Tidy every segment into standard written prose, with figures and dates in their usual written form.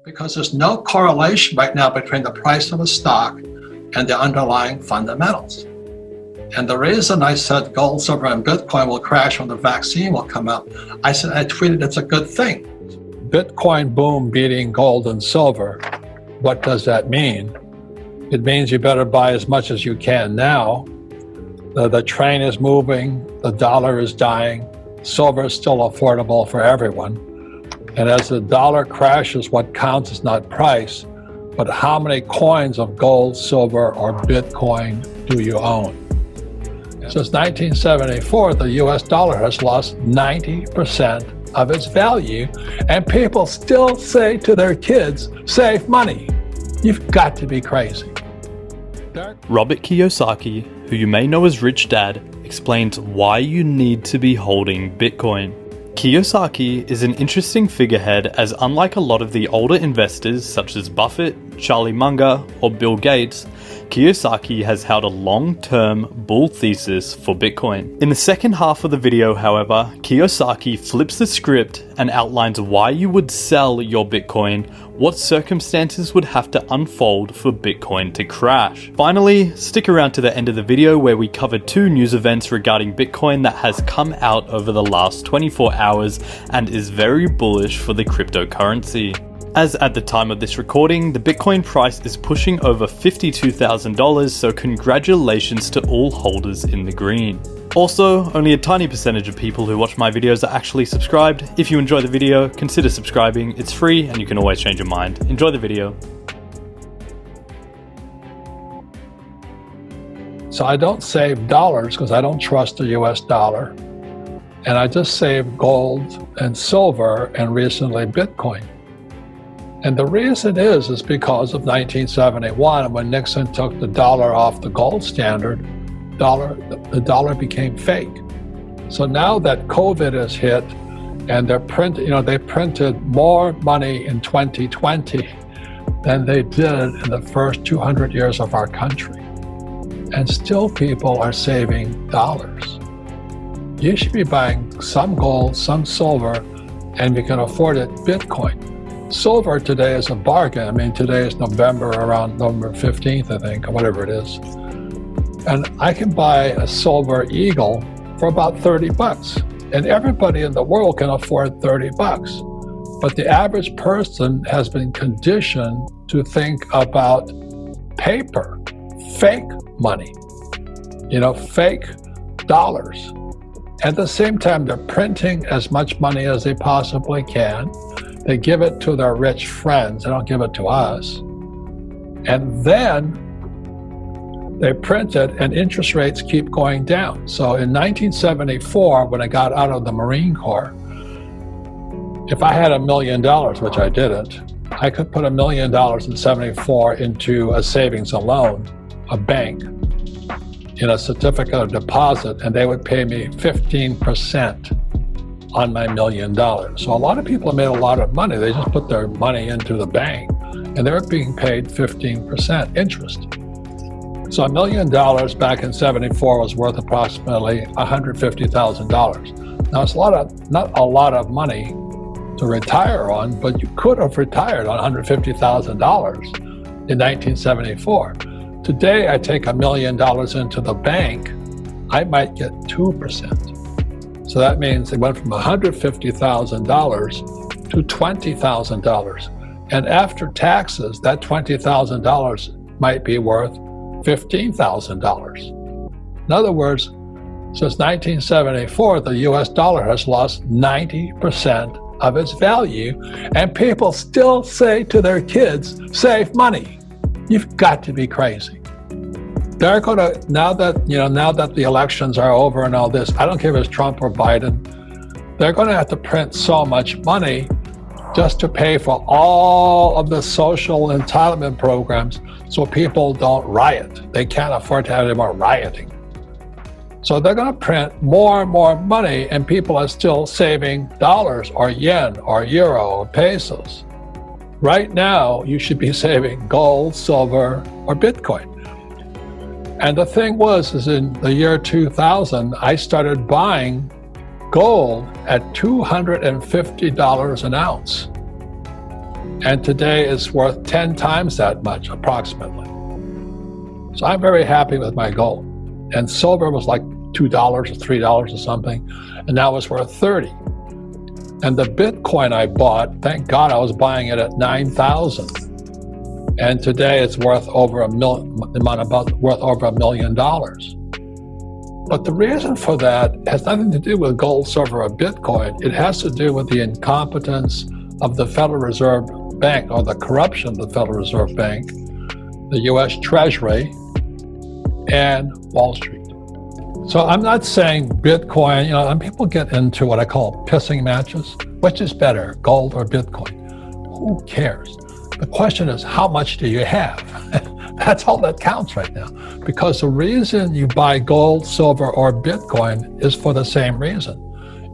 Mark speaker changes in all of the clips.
Speaker 1: because there's no correlation right now between the price of a stock and the underlying fundamentals. And the reason I said gold, silver, and Bitcoin will crash when the vaccine will come out, I tweeted it's a good thing. Bitcoin boom beating gold and silver. What does that mean? It means you better buy as much as you can now. The train is moving, the dollar is dying, silver is still affordable for everyone. And as the dollar crashes, what counts is not price, but how many coins of gold, silver, or Bitcoin do you own? Since 1974, the US dollar has lost 90% of its value, and people still say to their kids, save money. You've got to be crazy.
Speaker 2: Robert Kiyosaki, who you may know as Rich Dad, explains why you need to be holding Bitcoin. Kiyosaki is an interesting figurehead, as unlike a lot of the older investors such as Buffett, Charlie Munger, or Bill Gates, Kiyosaki has held a long-term bull thesis for Bitcoin. In the second half of the video, however, Kiyosaki flips the script and outlines why you would sell your Bitcoin, what circumstances would have to unfold for Bitcoin to crash. Finally, stick around to the end of the video where we cover 2 news events regarding Bitcoin that has come out over the last 24 hours and is very bullish for the cryptocurrency. As at the time of this recording, the Bitcoin price is pushing over $52,000, so congratulations to all holders in the green. Also, only a tiny percentage of people who watch my videos are actually subscribed. If you enjoy the video, consider subscribing. It's free and you can always change your mind. Enjoy the video.
Speaker 1: So I don't save dollars because I don't trust the US dollar. And I just save gold and silver and recently Bitcoin. And the reason is because of 1971, when Nixon took the dollar off the gold standard, the dollar became fake. So now that COVID has hit and they printed more money in 2020 than they did in the first 200 years of our country. And still people are saving dollars. You should be buying some gold, some silver, and you can afford it, Bitcoin. Silver today is a bargain. I mean, today is around November 15th, I think, or whatever it is. And I can buy a silver eagle for about 30 bucks. And everybody in the world can afford 30 bucks. But the average person has been conditioned to think about paper, fake money, fake dollars. At the same time, they're printing as much money as they possibly can. They give it to their rich friends. They don't give it to us. And then they print it and interest rates keep going down. So in 1974, when I got out of the Marine Corps, if I had $1 million, which I didn't, I could put $1 million in 74 into a savings and loan, a bank, in a certificate of deposit, and they would pay me 15% on my $1 million. So a lot of people have made a lot of money. They just put their money into the bank and they're being paid 15% interest. So $1 million back in 74 was worth approximately $150,000. Now it's not a lot of money to retire on, but you could have retired on $150,000 in 1974. Today, I take $1 million into the bank, I might get 2%. So that means it went from $150,000 to $20,000. And after taxes, that $20,000 might be worth $15,000. In other words, since 1974, the US dollar has lost 90% of its value, and people still say to their kids, save money. You've got to be crazy. They're going to, now that the elections are over and all this, I don't care if it's Trump or Biden, they're going to have to print so much money just to pay for all of the social entitlement programs so people don't riot. They can't afford to have any more rioting. So they're going to print more and more money, and people are still saving dollars or yen or euro or pesos. Right now, you should be saving gold, silver, or Bitcoin. And the thing is in the year 2000, I started buying gold at $250 an ounce. And today it's worth 10 times that much, approximately. So I'm very happy with my gold. And silver was like $2 or $3 or something, and now it's worth 30. And the Bitcoin I bought, thank God I was buying it at 9,000. And today it's worth over $1 million. But the reason for that has nothing to do with gold, silver, or Bitcoin. It has to do with the incompetence of the Federal Reserve Bank, or the corruption of the Federal Reserve Bank, the US Treasury, and Wall Street. So I'm not saying Bitcoin, and people get into what I call pissing matches. Which is better, gold or Bitcoin? Who cares? The question is, how much do you have? That's all that counts right now. Because the reason you buy gold, silver, or Bitcoin is for the same reason.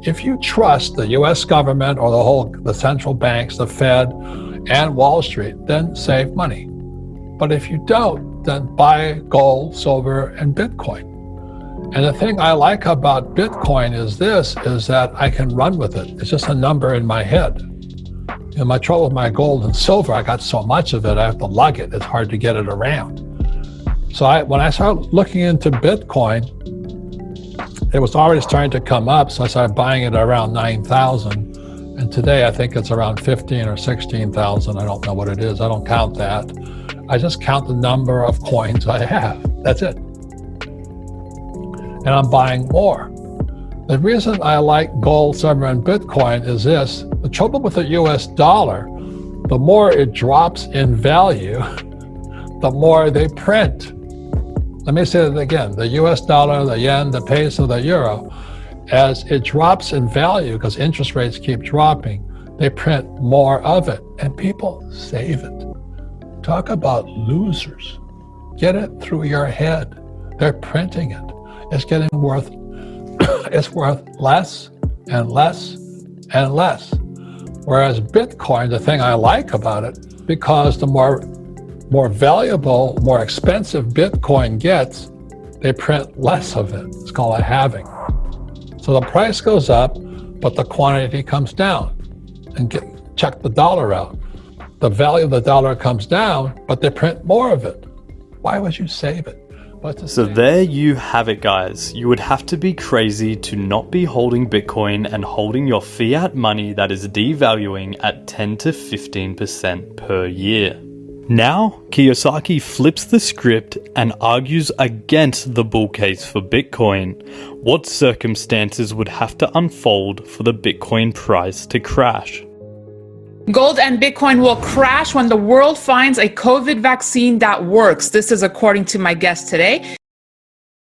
Speaker 1: If you trust the US government or the central banks, the Fed, and Wall Street, then save money. But if you don't, then buy gold, silver, and Bitcoin. And the thing I like about Bitcoin is that I can run with it. It's just a number in my head. My trouble with my gold and silver, I got so much of it, I have to lug it. It's hard to get it around. So when I started looking into Bitcoin, it was already starting to come up, so I started buying it around 9,000. And today I think it's around 15 or 16,000. I don't know what it is. I don't count that. I just count the number of coins I have. That's it. And I'm buying more. The reason I like gold, silver, and Bitcoin is this. The trouble with the US dollar, the more it drops in value, the more they print. Let me say that again. The US dollar, the yen, the peso, the euro, as it drops in value because interest rates keep dropping, they print more of it, and people save it. Talk about losers. Get it through your head. They're printing it. It's getting worth less and less and less. Whereas Bitcoin, the thing I like about it, because the more valuable, more expensive Bitcoin gets, they print less of it. It's called a halving. So the price goes up, but the quantity comes down. And check the dollar out. The value of the dollar comes down, but they print more of it. Why would you save it?
Speaker 2: So there you have it, guys. You would have to be crazy to not be holding Bitcoin and holding your fiat money that is devaluing at 10 to 15% per year. Now, Kiyosaki flips the script and argues against the bull case for Bitcoin. What circumstances would have to unfold for the Bitcoin price to crash?
Speaker 3: Gold and Bitcoin will crash when the world finds a COVID vaccine that works. This is according to my guest today.